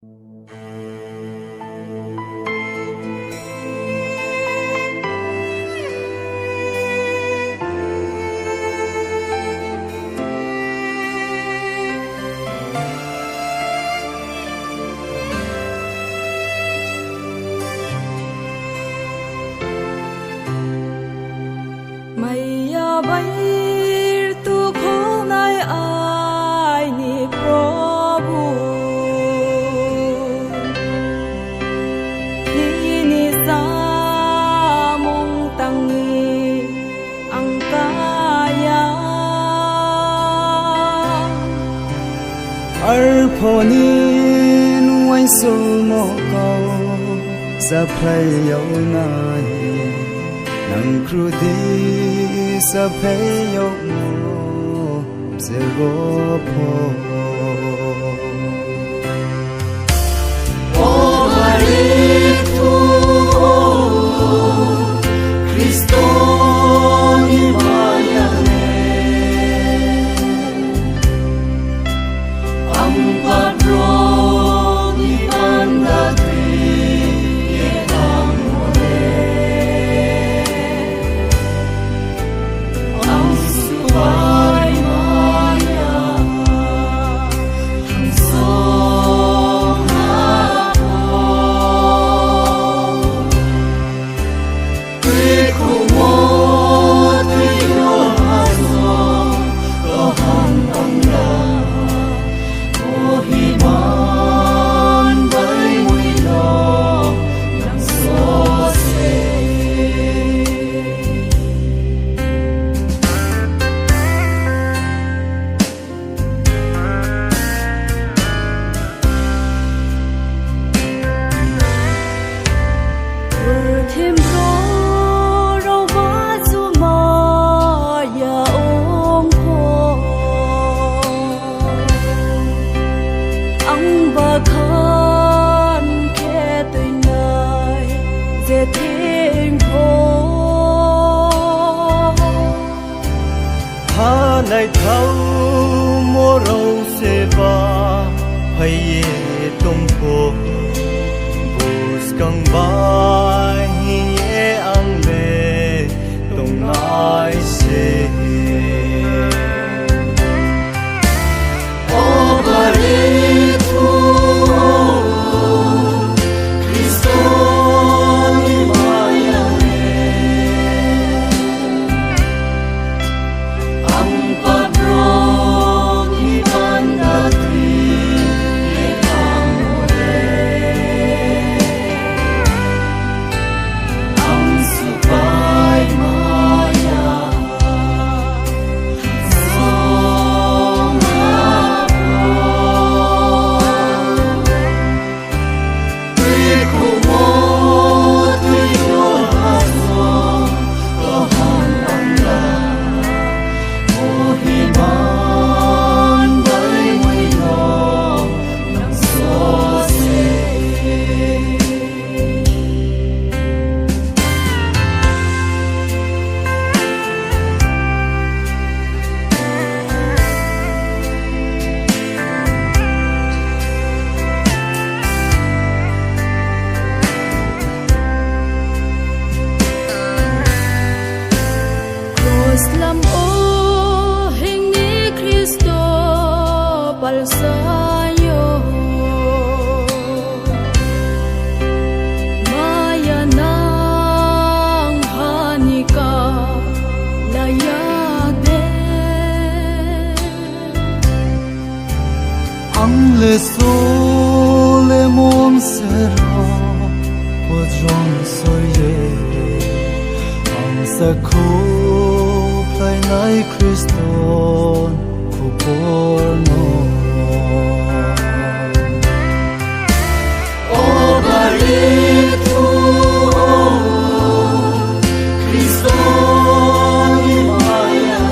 Maya bair tu khonai ai ni Prabhu ni samung tangi angkaya arphonin wai sumo kau sa phai yau nai nang kru di sa phai yau mo se go pho o Maria tu Cristo ni maya ne am padron ni anda lại thâu mô râu se ba hay ye tung po bus kang ba hi ang le tung nai se o bari tu Cristo ni maya Islam o hingi Kristo palsayo maya nang hanika layade ang le so le mon sera podron soye ang sakho play nai Cristo kuporno o barito Cristo ni maya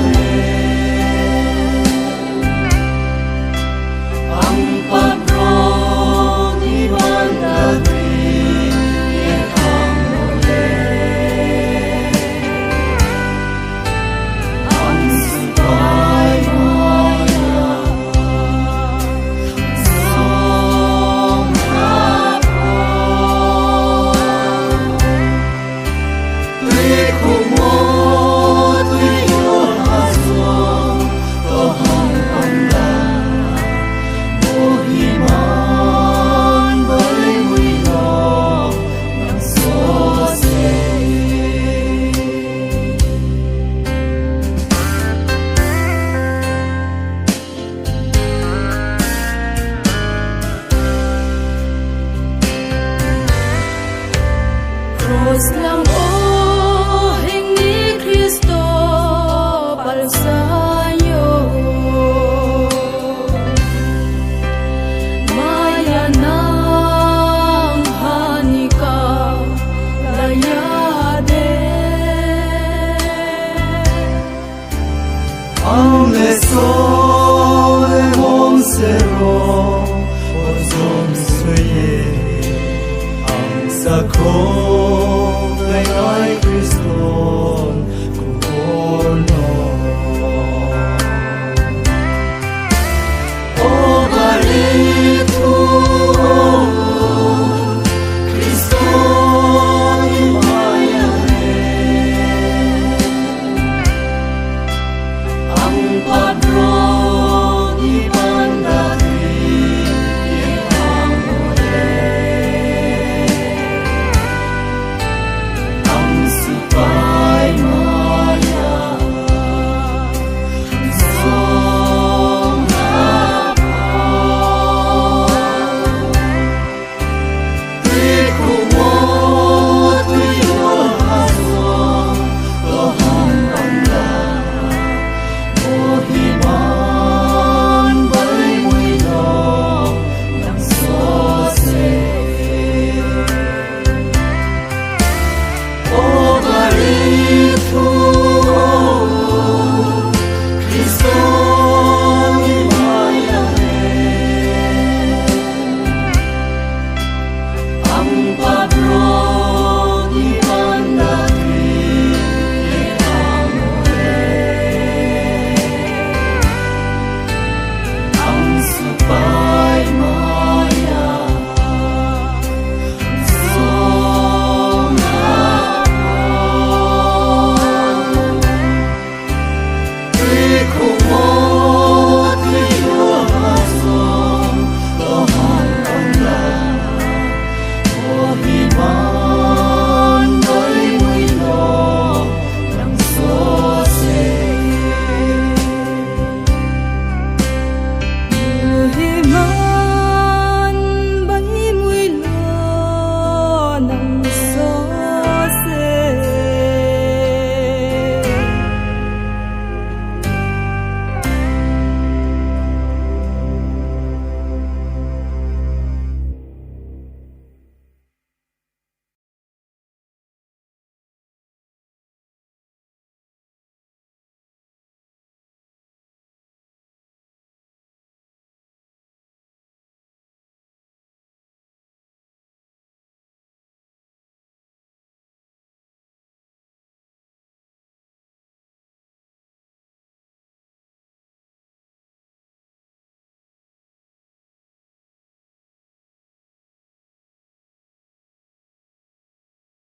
ang padron ni banda Lam o hình ni Cristo palsayo Maya nang hanika layade Ang lesole monsero ozom suye ang sakho ngay ai